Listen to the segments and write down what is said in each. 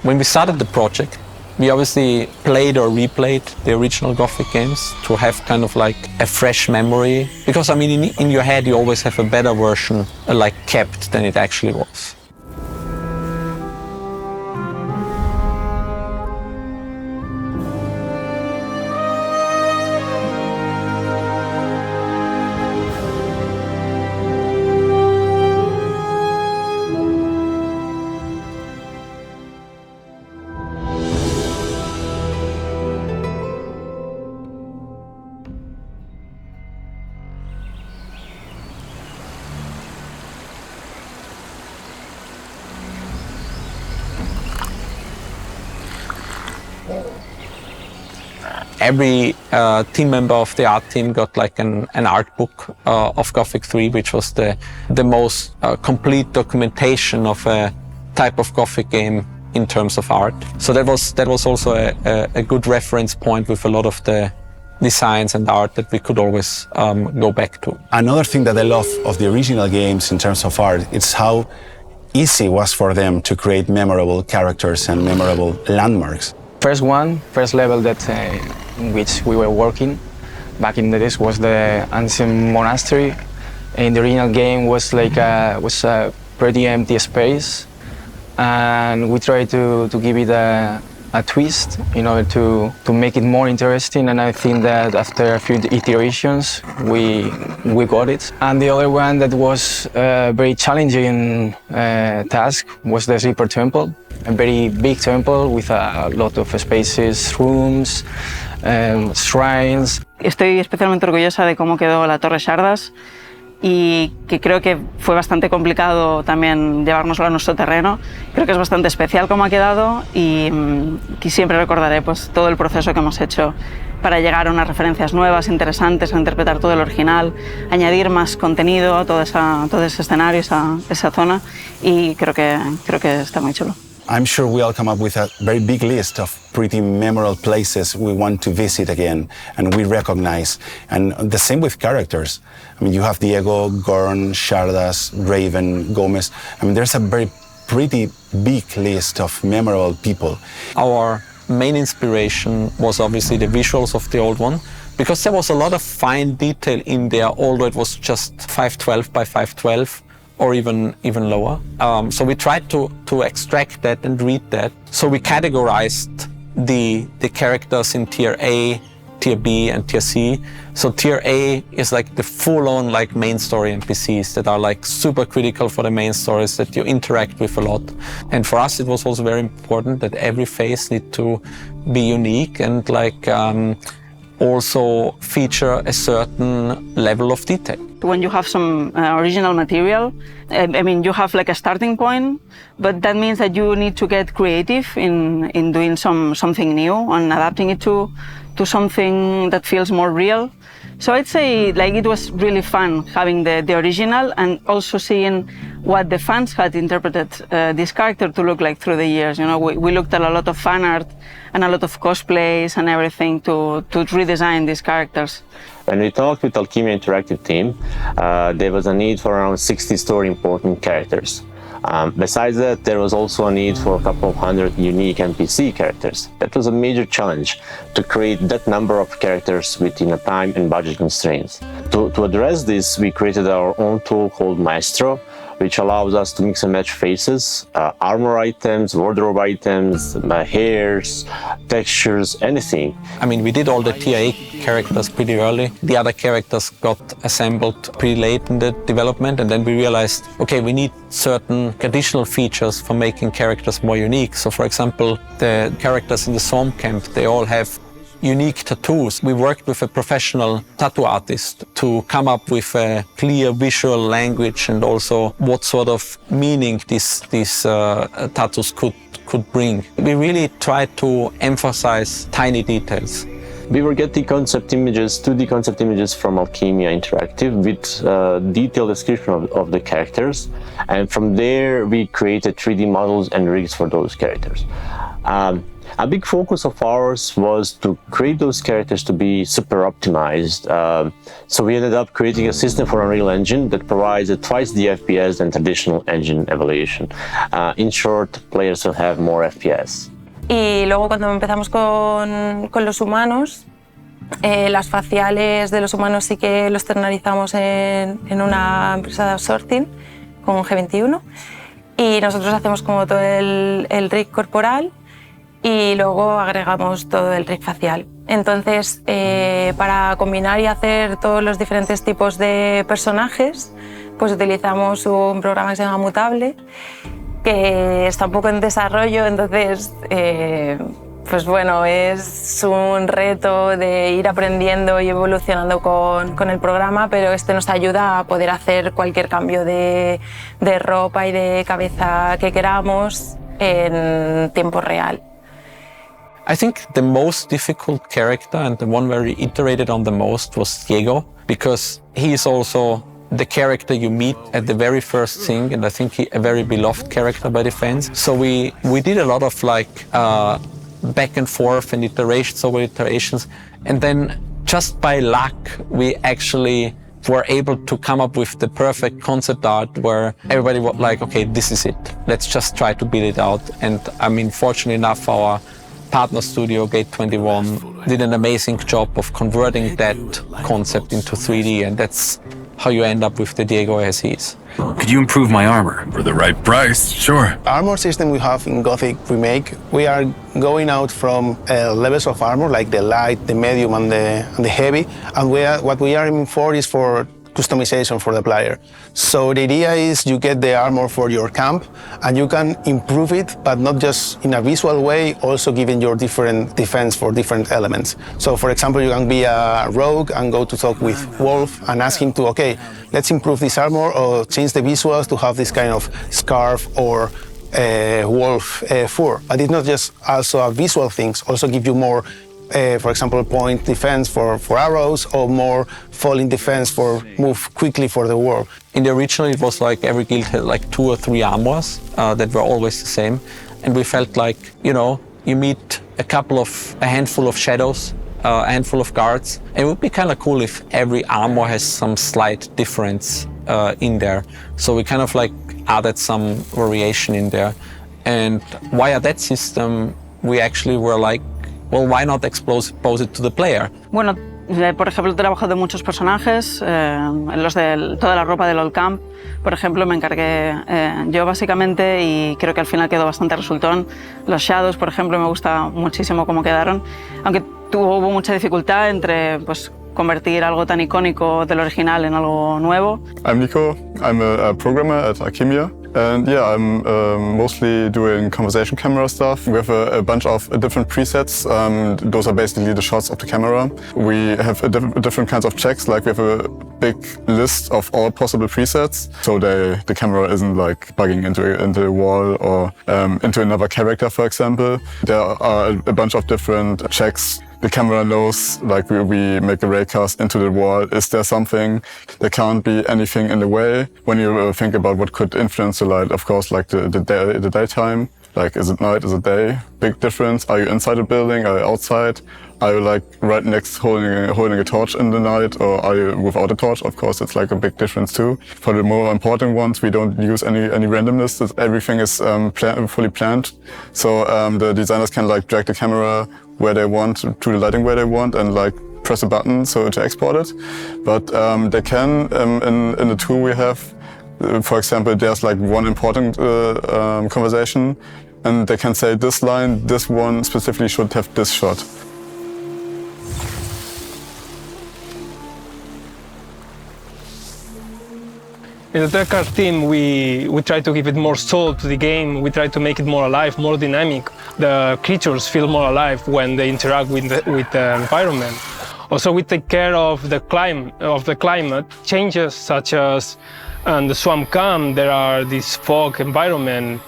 When we started the project, we obviously played or replayed the original Gothic games to have kind of like a fresh memory. Because I mean, in your head, you always have a better version like kept than it actually was. Every team member of the art team got like an art book of Gothic 3, which was the most complete documentation of a type of Gothic game in terms of art. So that was also a good reference point with a lot of the designs and art that we could always go back to. Another thing that I love of the original games in terms of art, it's how easy it was for them to create memorable characters and memorable landmarks. First level that in which we were working back in the days was the ancient monastery. In the original game was like was a pretty empty space, and we tried to give it a twist in order to make it more interesting, and I think that after a few iterations we got it. And the other one that was a very challenging task was the Sleeper Temple, a very big temple with a lot of spaces, rooms, shrines. Estoy especialmente orgullosa de cómo quedó la Torre Shardas y que creo que fue bastante complicado también llevárnoslo a nuestro terreno. Creo que es bastante especial cómo ha quedado y siempre recordaré pues, todo el proceso que hemos hecho para llegar a unas referencias nuevas, interesantes, a interpretar todo el original, añadir más contenido a todo ese escenario, esa zona, y creo que está muy chulo. I'm sure we all come up with a very big list of pretty memorable places we want to visit again and we recognize. And the same with characters. I mean, you have Diego, Gorn, Shardas, Raven, Gomez. I mean, there's a very pretty big list of memorable people. Our main inspiration was obviously the visuals of the old one, because there was a lot of fine detail in there, although it was just 512 by 512. Or even lower. So we tried to extract that and read that. So we categorized the characters in tier A, tier B, and tier C. So tier A is like the full-on like main story NPCs that are like super critical for the main stories that you interact with a lot. And for us, it was also very important that every phase need to be unique and like also feature a certain level of detail. When you have some original material, I mean, you have like a starting point, but that means that you need to get creative in doing something new and adapting it to something that feels more real. So I'd say like it was really fun having the original and also seeing what the fans had interpreted this character to look like through the years. You know, we looked at a lot of fan art and a lot of cosplays and everything to redesign these characters. When we talked with Alkimia Interactive team, there was a need for around 60 story important characters. Besides that, there was also a need for a couple of hundred unique NPC characters. That was a major challenge, to create that number of characters within a time and budget constraints. To address this, we created our own tool called Maestro, which allows us to mix and match faces, armor items, wardrobe items, hairs, textures, anything. I mean, we did all the tier A characters pretty early. The other characters got assembled pretty late in the development, and then we realized, okay, we need certain additional features for making characters more unique. So for example, the characters in the Storm Camp, they all have unique tattoos. We worked with a professional tattoo artist to come up with a clear visual language and also what sort of meaning these tattoos could bring. We really tried to emphasize tiny details. We were getting concept images, 2D concept images from Alkimia Interactive with detailed description of the characters, and from there we created 3D models and rigs for those characters. A big focus of ours was to create those characters to be super optimized. So we ended up creating a system for Unreal Engine that provides twice the FPS than traditional engine evaluation. In short, players will have more FPS. Y luego cuando empezamos con los humanos, las faciales de los humanos sí que los externalizamos en una empresa de outsourcing con G21 y nosotros hacemos como todo el rig corporal y luego agregamos todo el rig facial. Entonces, para combinar y hacer todos los diferentes tipos de personajes, pues utilizamos un programa que se llama Mutable, que está un poco en desarrollo, entonces pues bueno, es un reto de ir aprendiendo y evolucionando con el programa, pero este nos ayuda a poder hacer cualquier cambio de ropa y de cabeza que queramos en tiempo real. I think the most difficult character and the one where we iterated on the most was Diego, because he is also the character you meet at the very first thing, and I think a very beloved character by the fans. So we did a lot of back and forth and iterations over iterations, and then just by luck we actually were able to come up with the perfect concept art where everybody was like, okay, this is it, let's just try to build it out. And I mean, fortunately enough, our partner studio, Gate 21, did an amazing job of converting that concept into 3D, and that's how you end up with the Diego as he is. Could you improve my armor? For the right price, sure. Armor system we have in Gothic Remake, we are going out from levels of armor like the light, the medium and the heavy, and what we are aiming for is for customization for the player. So the idea is you get the armor for your camp and you can improve it, but not just in a visual way, also giving your different defense for different elements. So for example, you can be a rogue and go to talk with Wolf and ask him to, okay, let's improve this armor or change the visuals to have this kind of scarf or wolf fur. But it's not just also a visual things, also give you more for example, point defense for arrows, or more falling defense for move quickly for the war. In the original, it was like every guild had like 2 or 3 armors that were always the same. And we felt like, you know, you meet a handful of shadows, a handful of guards. It would be kind of cool if every armor has some slight difference in there. So we kind of like added some variation in there. And via that system, we actually were like, well, why not expose it to the player? Bueno, por ejemplo, he trabajado de muchos personajes, los de toda la ropa del Old Camp, por ejemplo, me encargué yo básicamente y creo que al final quedó bastante resultón. Los Shadows, por ejemplo, me gusta muchísimo cómo quedaron, aunque hubo mucha dificultad entre pues, convertir algo tan icónico del original en algo nuevo. I'm Nico, I'm a programmer at Alkimia. And yeah, I'm mostly doing conversation camera stuff. We have a bunch of different presets. Those are basically the shots of the camera. We have different kinds of checks, like we have a big list of all possible presets. So the camera isn't like bugging into a wall or into another character, for example. There are a bunch of different checks. The camera knows, like we make a raycast into the wall. Is there something? There can't be anything in the way. When you think about what could influence the light, of course, like the daytime, like is it night, is it day? Big difference. Are you inside a building? Are you outside? Are you like right next holding a torch in the night, or are you without a torch? Of course, it's like a big difference too. For the more important ones, we don't use any randomness. Everything is fully planned. So the designers can like drag the camera where they want, to the lighting where they want, and like press a button so to export it. But they can, in the tool we have, for example, there's like one important conversation, and they can say this line, this one specifically should have this shot. In the Tech Art team, we try to give it more soul to the game. We try to make it more alive, more dynamic. The creatures feel more alive when they interact with the environment. Also, we take care of the climate changes, such as in the swamp camp, there are this fog environment,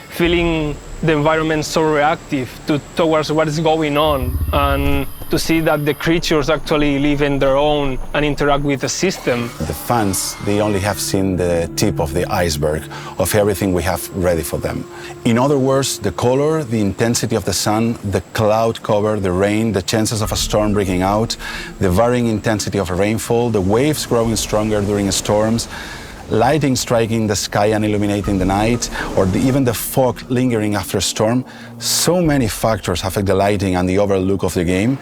feeling the environment so reactive towards what is going on. And to see that the creatures actually live in their own and interact with the system. The fans, they only have seen the tip of the iceberg of everything we have ready for them. In other words, the color, the intensity of the sun, the cloud cover, the rain, the chances of a storm breaking out, the varying intensity of rainfall, the waves growing stronger during storms, lighting striking the sky and illuminating the night, or even the fog lingering after a storm. So many factors affect the lighting and the overall look of the game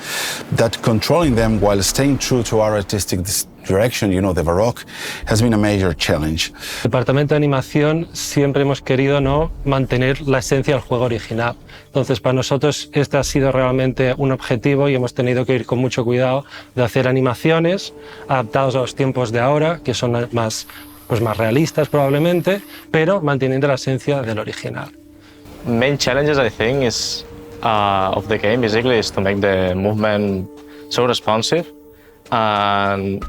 that controlling them while staying true to our artistic direction, you know, the Baroque, has been a major challenge. El departamento de animación siempre hemos querido mantener la esencia del juego original. Entonces, para nosotros este ha sido realmente un objetivo y hemos tenido que ir con mucho cuidado de hacer animaciones adaptadas a los tiempos de ahora, que son más realistas probablemente, pero manteniendo la esencia del original. Main challenges, I think, of the game basically is to make the movement so responsive and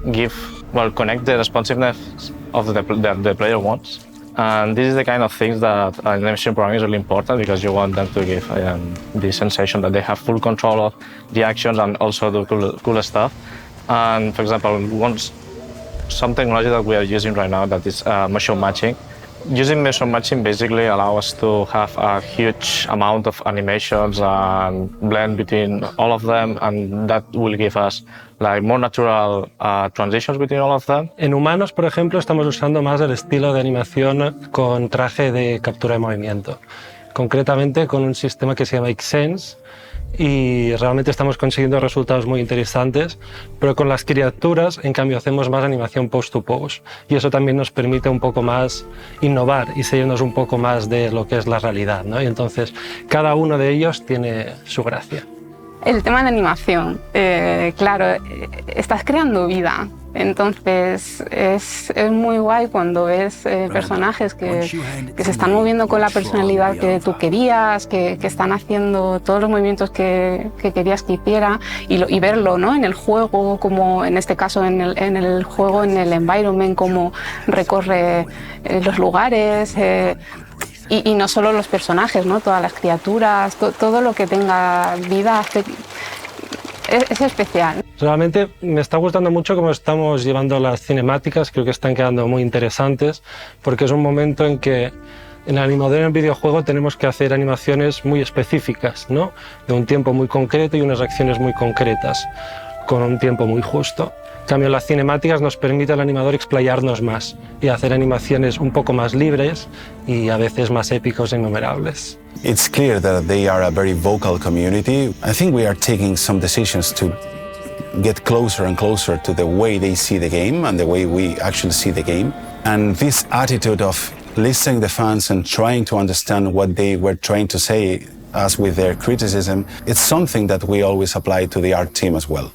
connect the responsiveness of the player wants. And this is the kind of things that animation programming is really important, because you want them to give the sensation that they have full control of the actions and also do cool stuff. And for example, some technology that we are using right now that is motion matching. Using motion matching basically allows us to have a huge amount of animations and blend between all of them, and that will give us more natural transitions between all of them. En humanos, por ejemplo, estamos usando más el estilo de animación con traje de captura de movimiento, concretamente con un sistema que se llama Xsense, y realmente estamos consiguiendo resultados muy interesantes, pero con las criaturas, en cambio, hacemos más animación post-to-pose, y eso también nos permite un poco más innovar y salirnos un poco más de lo que es la realidad, ¿no? Y entonces cada uno de ellos tiene su gracia. El tema de animación, claro, estás creando vida, entonces es muy guay cuando ves personajes que se están moviendo con la personalidad que tú querías, que están haciendo todos los movimientos que querías que hiciera, y verlo, ¿no? En el juego, como en este caso en el juego, en el environment, cómo recorre los lugares. Y no solo los personajes, ¿no? Todas las criaturas, todo lo que tenga vida es especial. Realmente me está gustando mucho cómo estamos llevando las cinemáticas, creo que están quedando muy interesantes, porque es un momento en que en el animador en el videojuego tenemos que hacer animaciones muy específicas, ¿no? De un tiempo muy concreto y unas acciones muy concretas, con un tiempo muy justo. En cambio, las cinemáticas nos permite al animador explayarnos más y hacer animaciones un poco más libres y a veces más épicos e innumerables. It's clear that they are a very vocal community. I think we are taking some decisions to get closer and closer to the way they see the game and the way we actually see the game. And this attitude of listening to the fans and trying to understand what they were trying to say, as with their criticism, it's something that we always apply to the art team as well.